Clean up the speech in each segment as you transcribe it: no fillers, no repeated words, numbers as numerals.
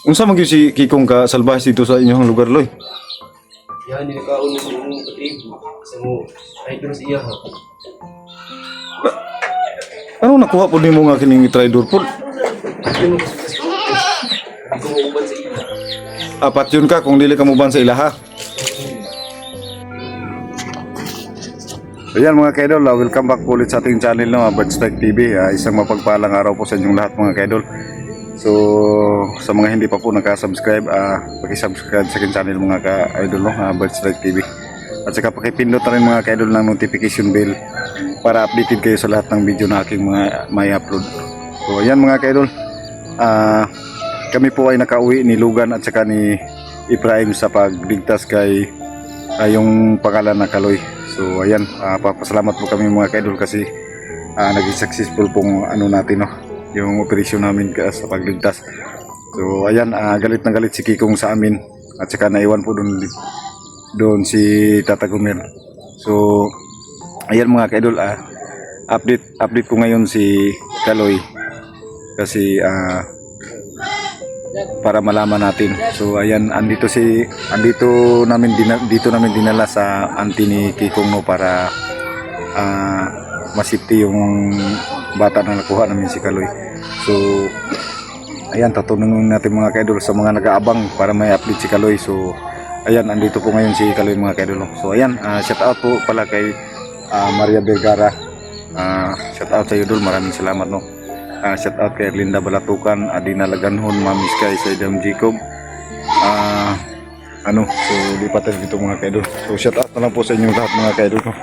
Unsa man gyud si Kikong ka salbahis dito sa inyong lugar loy? Yan, hindi nakaon ng katribo. Kasi mo, ay doon sa iya ha. Ano nakuha po nimo nga kining traidor po? Hindi mo kasi hindi ko mauban sa iya. Apat yun ka kung dili ka muban sa ilaha. Ayan mga kaidol, welcome back po ulit sa ating channel no, Birds Like TV. Isang mapagpalang araw po sa inyong lahat mga kaidol. So sa mga hindi pa po nakasubscribe, paki-subscribe sa aking channel mga ka-idol no, Birds Like TV. At saka pakipindot na rin mga kaidol ng notification bell para updated kayo sa lahat ng video na aking mga may upload. So ayan mga kaidol, kami po ay nakauwi ni Lugan at saka ni Ibrahim sa pagligtas kay yung pangalan na Kaloy. So ayan, papasalamat po kami mga kaidol kasi naging successful pong ano natin no, yung operasyon namin sa pagligtas. So ayan, galit na galit si Kikong sa amin at saka naiwan po doon si Tata Gumer. So ayan mga kaidol, update ko ngayon si Kaloy kasi para malaman natin. So ayan, dito namin dinala sa auntie ni Kikong no, para masipti yung bata na nakuha namin si Kaloy. So ayan, tatanungin natin mga kaidol sa mga nag-aabang para may update si Kaloy. So ayan, andito po ngayon si Kaloy mga kaidol. So ayan, shout out po pala kay Maria Vergara. Shout out sa iyo dul, maraming salamat no. Shout out kay Linda Balatukan, Adina Laganhon, Mami Sky, Saidam Jacob. So lipat tayo dito mga kaidol. So shout out na lang po sa inyong lahat mga kaidol no,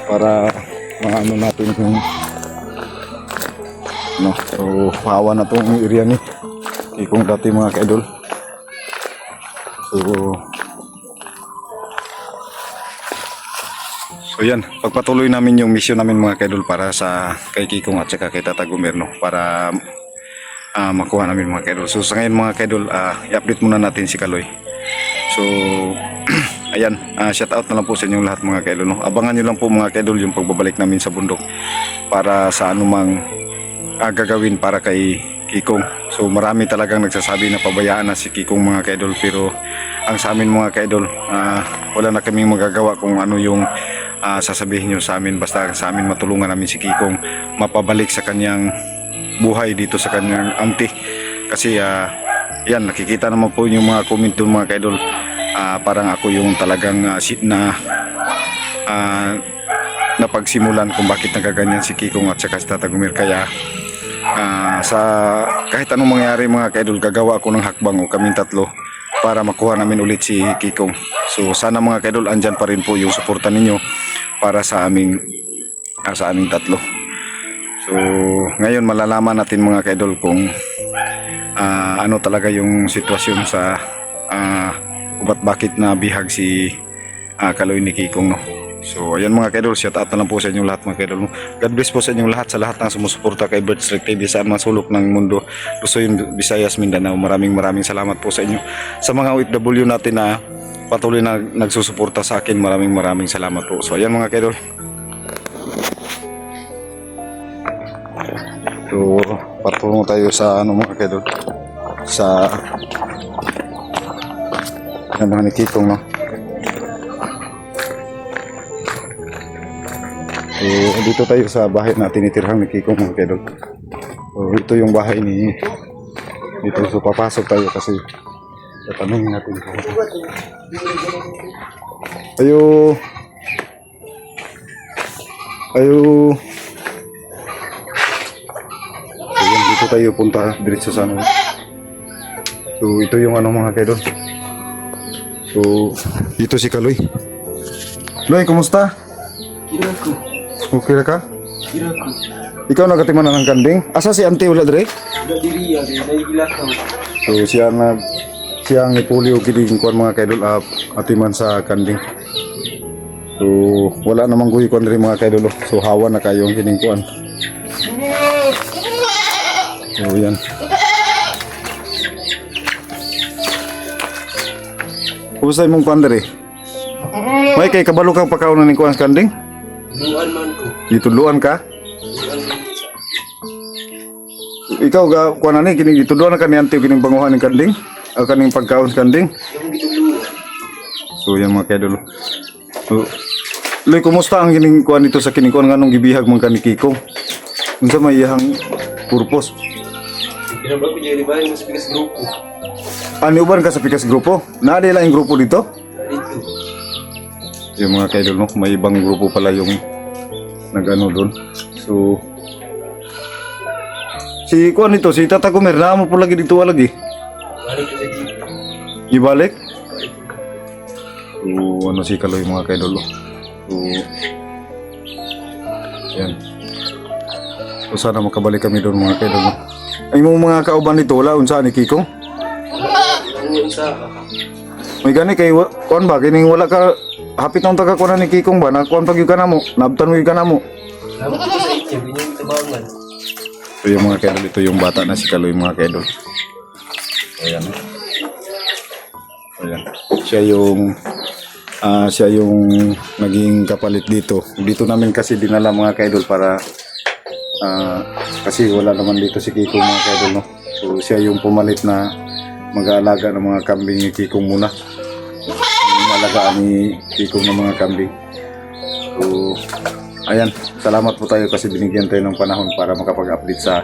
para maano natin kung no. So hawa na tong area ni Kikong dati mga kaidol. So yan, pagpatuloy namin yung mission namin mga kaidol para sa kay Kikong at saka kay Tata Gumer no, para makuha namin mga kaidol. So sa ngayon mga kaidol, i-update muna natin si Kaloy. So ayan, shout out na lang po sa inyong lahat mga kaidol no. Abangan nyo lang po mga kaidol yung pagbabalik namin sa bundok para sa anumang gagawin para kay Kikong. So marami talagang nagsasabi na pabayaan na si Kikong mga kaidol, pero ang sa amin mga kaidol, wala na kaming magagawa kung ano yung sasabihin nyo sa amin. Basta sa amin matulungan namin si Kikong mapabalik sa kanyang buhay dito sa kanyang auntie. Kasi yan, nakikita naman po yung mga comment doon mga kaidol, parang ako yung talagang napagsimulan kung bakit nagaganyan si Kikong at saka si Tata Gumer. Kaya sa kahit anong mangyari mga kaidol, gagawa ako ng hakbang o kaming tatlo para makuha namin ulit si Kikong. So sana mga kaidol, andyan pa rin po yung suporta ninyo para sa aming tatlo. So ngayon malalaman natin mga kaidol kung ano talaga yung sitwasyon sa bakit na bihag si Kaloy ni Kikong no. So ayan mga kaidol, shout out na lang po sa inyong lahat mga kaidol. God bless po sa inyong lahat, sa lahat ng sumusuporta kay Birds Like TV sa masulok ng mundo, Luzon, Visayas, Mindanao. Maraming salamat po sa inyo. Sa mga OFW natin na patuloy na nagsusuporta sa akin, maraming salamat po. So ayan mga kaidol. So patungo tayo sa ano mga kaidol, sa mga ni Kikong no. So dito tayo sa bahay na tinitirhan ni Kikong mga kaidol. So ito yung bahay ni dito. So papasok tayo kasi tatanungin natin. Ayo so yan, dito tayo punta diretso sa ano. So ito yung ano mga kaidol. So dito si Kaloy. Loy, kumusta? Kirako. Okay ra ka? Kirako. Ikaw nagatiman na ng kanding? Asa si auntie wala dire? Diri yan, nagilakaw. So siya ang ipuli o kiling kuan mga kaidol, atiman sa kanding. So wala namang guhi kuan dire mga kaidol. So hawa na kayo ang kining kuan. So yan. Kumusta imong kuan dire? May kay kabalo kang pakaon ning kuan sa kanding? Luan man ko. Ditudluan ka? Ikaw ga kuan ani kining ditudluan ka ni auntie kining banguhan ning kanding? kaning pagkaon kanding. Yung gitulungan. So yan mga kaidol. So, Loy, kumusta ang kining kuan dito sa kining kuan nganong gibihag man ka ni Kikong? Unsa may iyang purpose? Pinabag ko niya ribahin mas pikas grupo. Ano uban ka sa Pikas grupo? Naa lang yung grupo dito? Dito. Yung mga kaidol, no? May ibang grupo pala yung nag-ano doon. So, si kuan nito, si Tata Gumer, na mo po lagi dito lagi. Balik ko sa dito. Ibalik? So, ano si Kaloy mga kaidol, no? So, yan. So, sana makabalik kami doon mga kaidol, no? Ay mga kauban nito, wala unsa ni Kikong? Ang sa May gani kay kuan ba kining wala ka hapit nang taga kuan ni Kikong ba na kuan pag yung kanamo nabtan mo yung kanamo. Salamat ko sa inyo, binyong tabangan. So yung mga kaidol, ito yung bata na si Kaloy mga kaidol. Ayan. Ayan. Siya yung naging kapalit dito. Dito namin kasi dinala mga kaidol para kasi wala naman dito si Kikong mga kaidol, no. So siya yung pumalit na mag-aalaga ng mga kambing ni Kikong muna. Yung alagaan ni Kikong ng mga kambing. So ayan, salamat po tayo kasi binigyan tayo ng panahon para makapag-update sa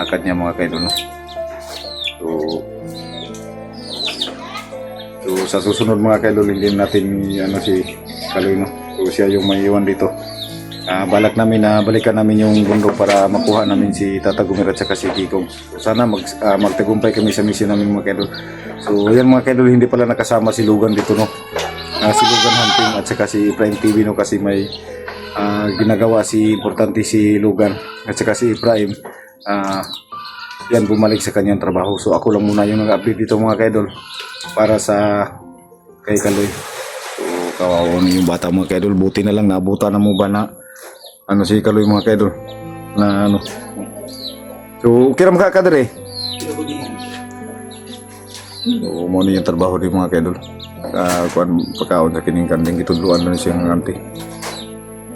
kanya mga kaidol, no? So sa susunod mga kaidol, hindi natin ano si Kaloy, no? So siya yung may iwan dito. Balak namin na balikan namin yung bundok para makuha namin si Tata Gumer at saka si Kikong. So sana magtagumpay kami sa mission namin mga kaidol. So ayan mga kaidol, hindi pala nakasama si Lugan dito, no? Si Lugan Hunting at saka si Prime TV, no? Kasi may ginagawa importante si Lugan at saka si Prime. Yan, bumalik sa kanyang trabaho. So ako lang muna yung nag-update dito mga kaidol para sa kay Kaloy. So kawawa na yung bata mga kaidol. Buti na lang nabuta na mo ba na ano si Kaloy mga kaidol na ano. So okay ra makakadre. So mo ni yung trabaho di mga kaidol. Kuan pagkaon sa kining kanding gitudluan na siyang auntie.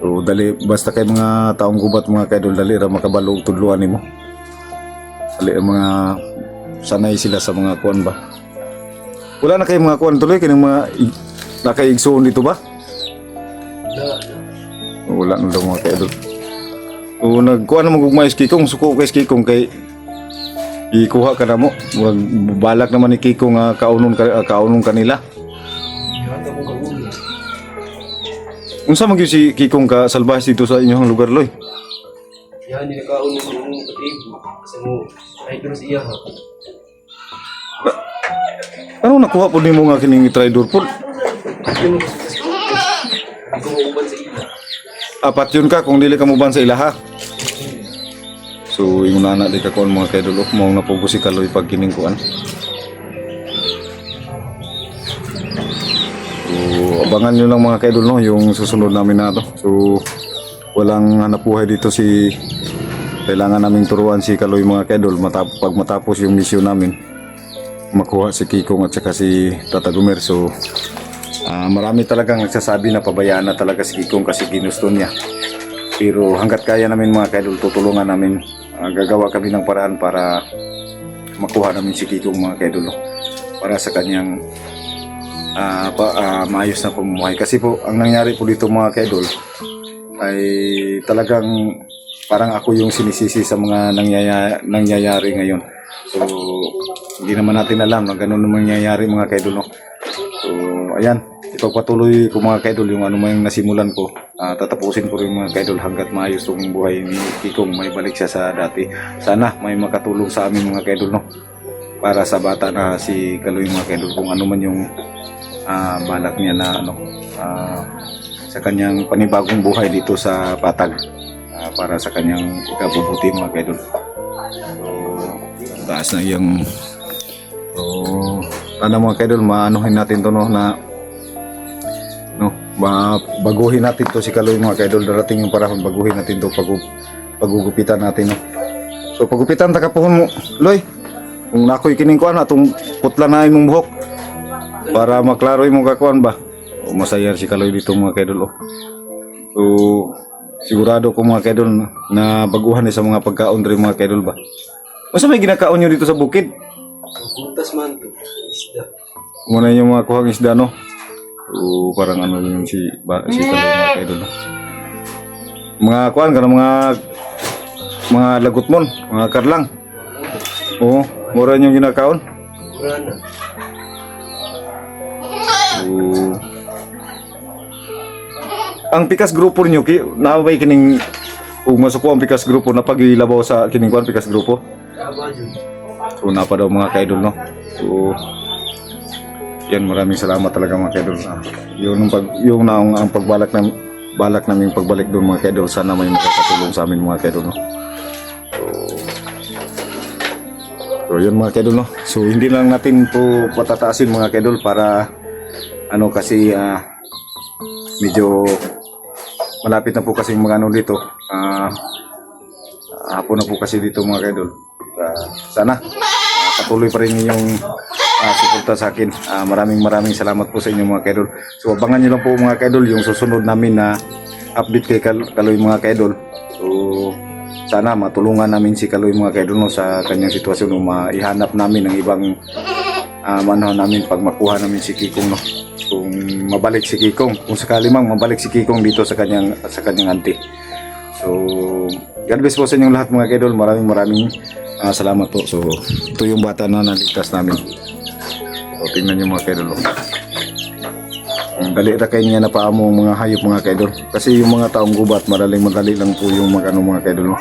So dali basta kay mga taong gubat mga kaidol, dali ra makabalo og tudluan nimo. Dali mga sanay sila sa mga kuan ba. Wala na kay mga kuan tuloy kining mga nakaigsoon dito ba? Wala na daw mga kaidol. So nagkuan na magugmayos Kikong, suko kay Kikong kay ikuha ka na mo. Balak naman ni Kikong kaunon kanila. Unsa man gyud si Kikong ka salbahis dito sa inyong lugar, Loy? Yan, nilakaon ng patribo. Kasi mo, ay doon sa iya ha. Ano nakuha po nimo nga kining traidor po? Hindi ko mauban sa ila. Apat yun ka kung dili ka mo ban sa ilaha. So ingon na di ka kon mga kaidol, mao na po si Kaloy pag kining kuan. So abangan nyo lang mga kaidol, no, yung susunod namin na to. So walang hanap buhay dito si kailangan naming turuan si Kaloy mga kaidol pag matapos yung mission namin makuha si Kikong at saka si Tata Gumer. So marami talagang nagsasabi na pabayaan na talaga si Kikong kasi ginusto niya, pero hanggat kaya namin mga kaidol tutulungan namin. Gagawa kami ng paraan para makuha namin si Kikong mga kaidol, no? Para sa kanyang maayos na pamumuhay. Kasi po ang nangyari po dito mga kaidol ay talagang parang ako yung sinisisi sa mga nangyayari ngayon. So hindi naman natin alam na ganun naman nangyayari mga kaidol, no? So ayan, ipagpatuloy ko mga kaidol yung ano man nasimulan ko. Tatapusin ko rin mga kaidol hanggat maayos yung buhay ni Kikong, may balik siya sa dati. Sana may makatulong sa amin mga kaidol, no? Para sa bata na si Kaloy mga kaidol, kung ano man yung balak niya na ano sa kanyang panibagong buhay dito sa Patag, para sa kanyang ikabubuti mga kaidol. So taas na yung ano mga kaidol, maanuhin natin to, no, na baguhin natin to si Kaloy mga kaidol. Darating yung panahon baguhin natin to, pagugupitan natin, no? So pagupitan takapuhon mo Loy, kung nakoy kining kuan atong putla na imong buhok para maklaro imong kakuan ba. Masaya si Kaloy dito mga kaidol, oh. So sigurado ko mga kaidol na baguhan ni sa mga pagkaon diri mga kaidol ba. Basta may ginakaon nyo dito sa bukid? So, butas man to. Isda. Muna yung mga kuhang isda, no? So, parang ano yung si Kaloy mga kaidol, no? Mga kuhan ka mga lagot mon, mga karlang. Oo, mura yung ginakaon. Wala na. So, ang pikas grupo niyo naabay kining ug masuko ang pikas grupo na pagilabaw sa kining kuan pikas grupo. Tama dyan. So napa daw mga kaidol, no. So yan, maraming salamat talaga mga kaidol. Yung naong ang balak namin pagbalik doon mga kaidol, sana may makakatulong sa amin mga kaidol, no. So yun mga kaidol, no. So hindi lang natin po patataasin mga kaidol para ano kasi medyo malapit na po kasi mga ano dito. Hapon na po kasi dito mga kaidol. Sana patuloy pa rin yung suporta sa akin. Maraming salamat po sa inyo mga kaidol. So abangan nyo lang po mga kaidol yung susunod namin na update kay Kaloy mga kaidol. So sana matulungan namin si Kaloy mga kaidol, no, sa kanyang sitwasyon, no, maihanap namin ng ibang manaw namin pag makuha namin si Kikong, no. Kung mabalik si Kikong, kung sakali mang mabalik si Kikong dito sa kanyang auntie. So God bless po sa inyong lahat mga kaidol. Maraming salamat po. So ito yung bata na naligtas namin. So tingnan nyo mga kaidol. Ang dali ra kayo nga na paamo mga hayop mga kaidol. Kasi yung mga taong gubat, madali lang po yung mga kaidol, no.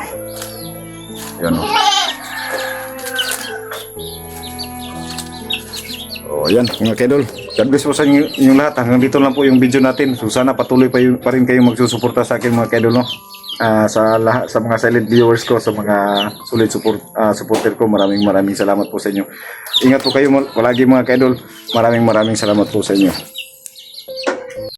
Yan, no. So ayan mga kaidol. God bless po sa inyong lahat. Hanggang dito lang po yung video natin. So sana patuloy pa rin kayong magsusuporta sa akin mga kaidol, no. Sa lahat, sa mga silent viewers ko, sa mga solid supporter ko, maraming salamat po sa inyo. Ingat po kayo palagi mga kaidol. Maraming salamat po sa inyo.